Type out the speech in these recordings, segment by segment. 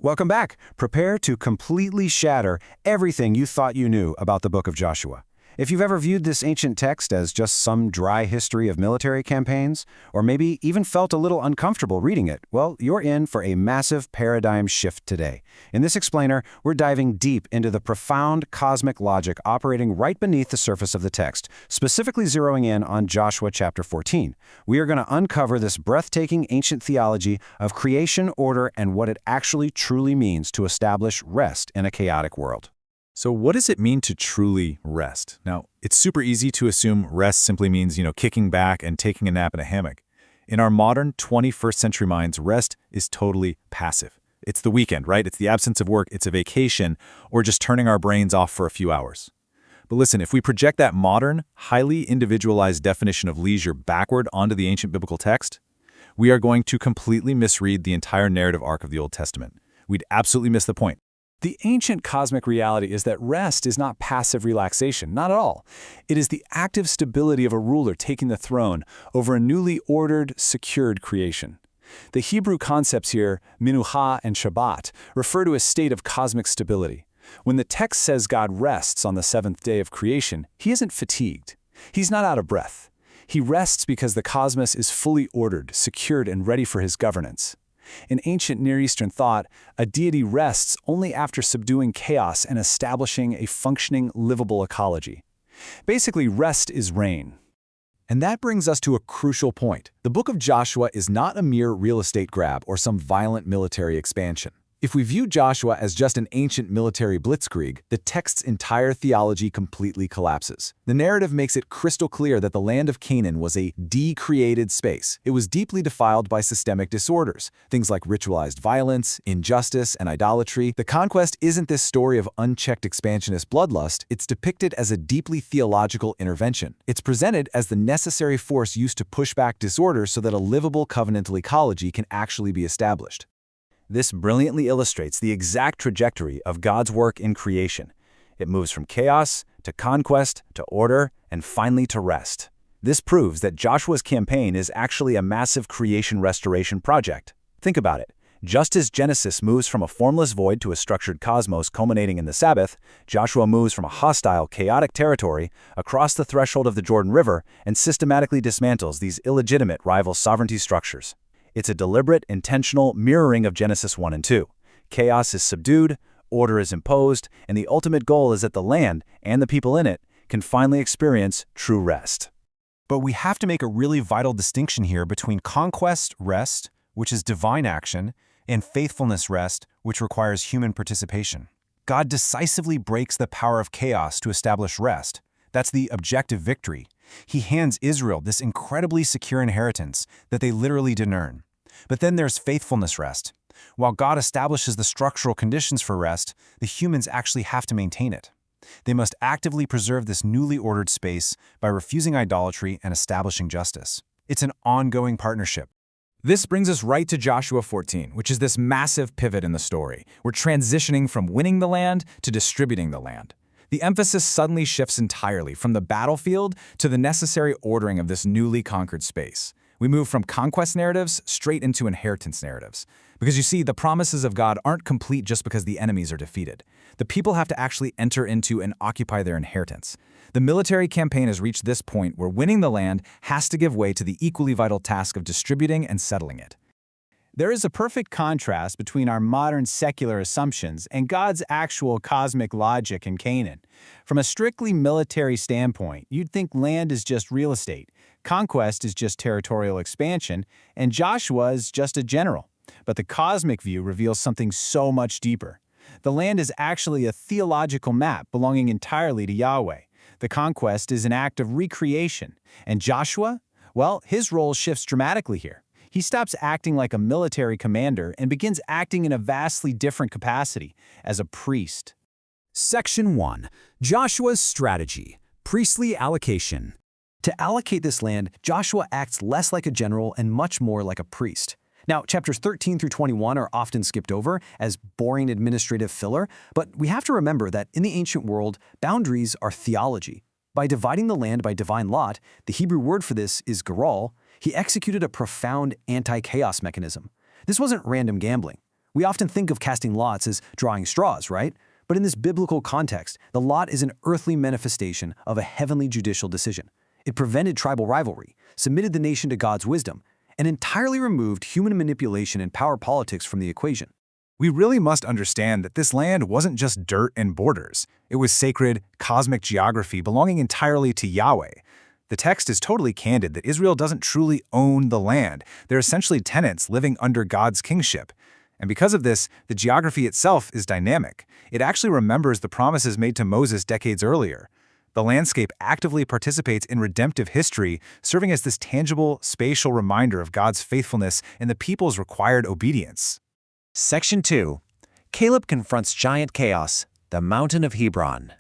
Welcome back. Prepare to completely shatter everything you thought you knew about the book of Joshua. If you've ever viewed this ancient text as just some dry history of military campaigns, or maybe even felt a little uncomfortable reading it, well, you're in for a massive paradigm shift today. In this explainer, we're diving deep into the profound cosmic logic operating right beneath the surface of the text, specifically zeroing in on Joshua chapter 14. We are going to uncover this breathtaking ancient theology of creation, order, and what it actually truly means to establish rest in a chaotic world. So what does it mean to truly rest? Now, it's super easy to assume rest simply means, kicking back and taking a nap in a hammock. In our modern 21st century minds, rest is totally passive. It's the weekend, right? It's the absence of work, it's a vacation, or just turning our brains off for a few hours. But listen, if we project that modern, highly individualized definition of leisure backward onto the ancient biblical text, we are going to completely misread the entire narrative arc of the Old Testament. We'd absolutely miss the point. The ancient cosmic reality is that rest is not passive relaxation, not at all. It is the active stability of a ruler taking the throne over a newly ordered, secured creation. The Hebrew concepts here, minucha and Shabbat, refer to a state of cosmic stability. When the text says God rests on the seventh day of creation, he isn't fatigued. He's not out of breath. He rests because the cosmos is fully ordered, secured, and ready for his governance. In ancient Near Eastern thought, a deity rests only after subduing chaos and establishing a functioning, livable ecology. Basically, rest is reign. And that brings us to a crucial point. The book of Joshua is not a mere real estate grab or some violent military expansion. If we view Joshua as just an ancient military blitzkrieg, the text's entire theology completely collapses. The narrative makes it crystal clear that the land of Canaan was a decreated space. It was deeply defiled by systemic disorders, things like ritualized violence, injustice, and idolatry. The conquest isn't this story of unchecked expansionist bloodlust, it's depicted as a deeply theological intervention. It's presented as the necessary force used to push back disorder so that a livable covenantal ecology can actually be established. This brilliantly illustrates the exact trajectory of God's work in creation. It moves from chaos to conquest to order and finally to rest. This proves that Joshua's campaign is actually a massive creation restoration project. Think about it. Just as Genesis moves from a formless void to a structured cosmos culminating in the Sabbath, Joshua moves from a hostile, chaotic territory across the threshold of the Jordan River and systematically dismantles these illegitimate rival sovereignty structures. It's a deliberate, intentional mirroring of Genesis 1 and 2. Chaos is subdued, order is imposed, and the ultimate goal is that the land and the people in it can finally experience true rest. But we have to make a really vital distinction here between conquest rest, which is divine action, and faithfulness rest, which requires human participation. God decisively breaks the power of chaos to establish rest. That's the objective victory. He hands Israel this incredibly secure inheritance that they literally didn't earn. But then there's faithfulness rest. While God establishes the structural conditions for rest, the humans actually have to maintain it. They must actively preserve this newly ordered space by refusing idolatry and establishing justice. It's an ongoing partnership. This brings us right to Joshua 14, which is this massive pivot in the story. We're transitioning from winning the land to distributing the land. The emphasis suddenly shifts entirely from the battlefield to the necessary ordering of this newly conquered space. We move from conquest narratives straight into inheritance narratives. Because you see, the promises of God aren't complete just because the enemies are defeated. The people have to actually enter into and occupy their inheritance. The military campaign has reached this point where winning the land has to give way to the equally vital task of distributing and settling it. There is a perfect contrast between our modern secular assumptions and God's actual cosmic logic in Canaan. From a strictly military standpoint, you'd think land is just real estate, conquest is just territorial expansion, and Joshua is just a general. But the cosmic view reveals something so much deeper. The land is actually a theological map belonging entirely to Yahweh. The conquest is an act of recreation. And Joshua? Well, his role shifts dramatically here. He stops acting like a military commander and begins acting in a vastly different capacity, as a priest. Section 1. Joshua's Strategy. Priestly Allocation. To allocate this land, Joshua acts less like a general and much more like a priest. Now, chapters 13 through 21 are often skipped over as boring administrative filler, but we have to remember that in the ancient world, boundaries are theology. By dividing the land by divine lot, the Hebrew word for this is geral, he executed a profound anti-chaos mechanism. This wasn't random gambling. We often think of casting lots as drawing straws, right? But in this biblical context, the lot is an earthly manifestation of a heavenly judicial decision. It prevented tribal rivalry, submitted the nation to God's wisdom, and entirely removed human manipulation and power politics from the equation. We really must understand that this land wasn't just dirt and borders. It was sacred, cosmic geography belonging entirely to Yahweh. The text is totally candid that Israel doesn't truly own the land. They're essentially tenants living under God's kingship. And because of this, the geography itself is dynamic. It actually remembers the promises made to Moses decades earlier. The landscape actively participates in redemptive history, serving as this tangible, spatial reminder of God's faithfulness and the people's required obedience. Section 2. Caleb confronts giant chaos, the mountain of Hebron.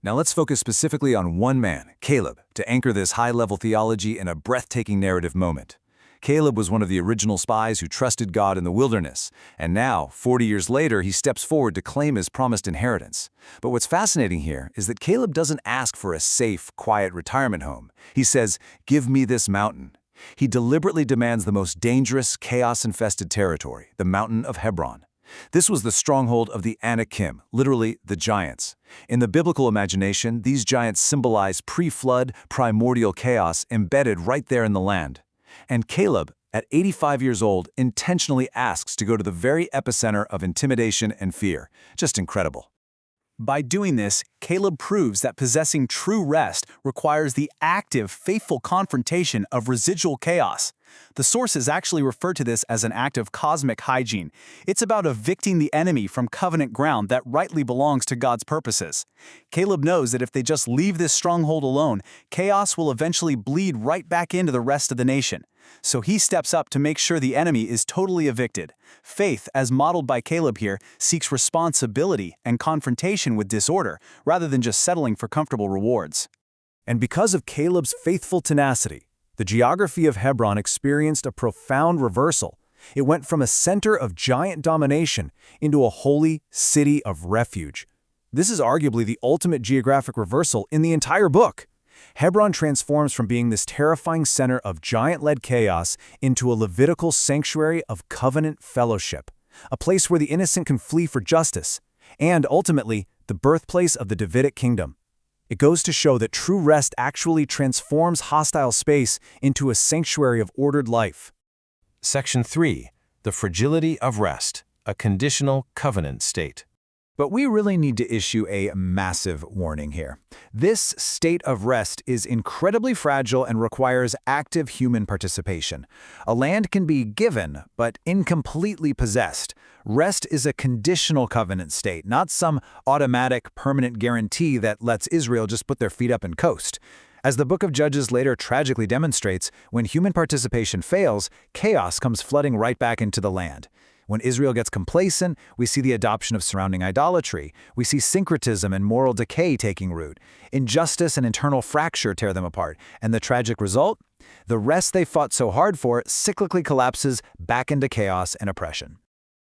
Now let's focus specifically on one man, Caleb, to anchor this high-level theology in a breathtaking narrative moment. Caleb was one of the original spies who trusted God in the wilderness, and now, 40 years later, he steps forward to claim his promised inheritance. But what's fascinating here is that Caleb doesn't ask for a safe, quiet retirement home. He says, "Give me this mountain." He deliberately demands the most dangerous, chaos-infested territory, the mountain of Hebron. This was the stronghold of the Anakim, literally the giants. In the biblical imagination, these giants symbolize pre-flood, primordial chaos embedded right there in the land. And Caleb, at 85 years old, intentionally asks to go to the very epicenter of intimidation and fear. Just incredible. By doing this, Caleb proves that possessing true rest requires the active, faithful confrontation of residual chaos. The sources actually refer to this as an act of cosmic hygiene. It's about evicting the enemy from covenant ground that rightly belongs to God's purposes. Caleb knows that if they just leave this stronghold alone, chaos will eventually bleed right back into the rest of the nation. So he steps up to make sure the enemy is totally evicted. Faith, as modeled by Caleb here, seeks responsibility and confrontation with disorder, rather than just settling for comfortable rewards. And because of Caleb's faithful tenacity, the geography of Hebron experienced a profound reversal. It went from a center of giant domination into a holy city of refuge. This is arguably the ultimate geographic reversal in the entire book. Hebron transforms from being this terrifying center of giant-led chaos into a Levitical sanctuary of covenant fellowship, a place where the innocent can flee for justice, and ultimately, the birthplace of the Davidic kingdom. It goes to show that true rest actually transforms hostile space into a sanctuary of ordered life. Section 3. The fragility of rest, a conditional covenant state. But we really need to issue a massive warning here. This state of rest is incredibly fragile and requires active human participation. A land can be given, but incompletely possessed. Rest is a conditional covenant state, not some automatic, permanent guarantee that lets Israel just put their feet up and coast. As the book of Judges later tragically demonstrates, when human participation fails, chaos comes flooding right back into the land. When Israel gets complacent, we see the adoption of surrounding idolatry. We see syncretism and moral decay taking root. Injustice and internal fracture tear them apart. And the tragic result? The rest they fought so hard for cyclically collapses back into chaos and oppression.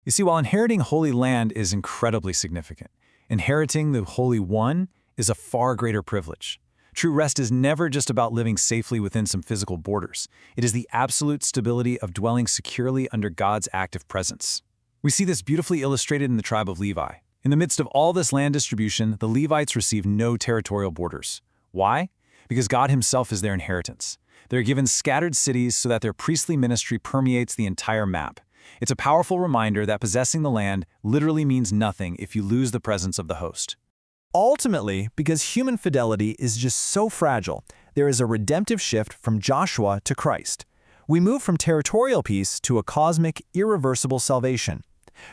You see, while inheriting Holy Land is incredibly significant, inheriting the Holy One is a far greater privilege. True rest is never just about living safely within some physical borders. It is the absolute stability of dwelling securely under God's active presence. We see this beautifully illustrated in the tribe of Levi. In the midst of all this land distribution, the Levites receive no territorial borders. Why? Because God himself is their inheritance. They're given scattered cities so that their priestly ministry permeates the entire map. It's a powerful reminder that possessing the land literally means nothing if you lose the presence of the host. Ultimately, because human fidelity is just so fragile, there is a redemptive shift from Joshua to Christ. We move from territorial peace to a cosmic, irreversible salvation.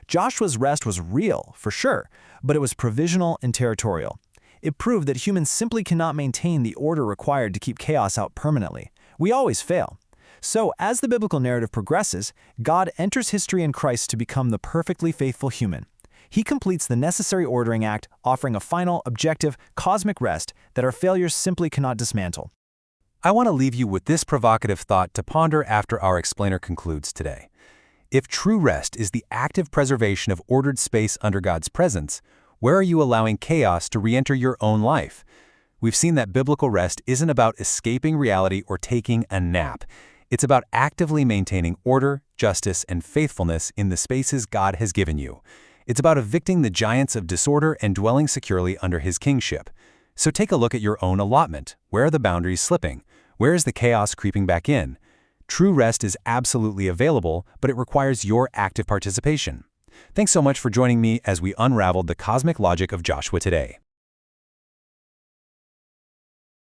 Joshua's rest was real, for sure, but it was provisional and territorial. It proved that humans simply cannot maintain the order required to keep chaos out permanently. We always fail. So, as the biblical narrative progresses, God enters history in Christ to become the perfectly faithful human. He completes the necessary ordering act, offering a final, objective, cosmic rest that our failures simply cannot dismantle. I want to leave you with this provocative thought to ponder after our explainer concludes today. If true rest is the active preservation of ordered space under God's presence, where are you allowing chaos to re-enter your own life? We've seen that biblical rest isn't about escaping reality or taking a nap. It's about actively maintaining order, justice, and faithfulness in the spaces God has given you. It's about evicting the giants of disorder and dwelling securely under His kingship. So take a look at your own allotment. Where are the boundaries slipping? Where is the chaos creeping back in? True rest is absolutely available, but it requires your active participation. Thanks so much for joining me as we unraveled the cosmic logic of Joshua today.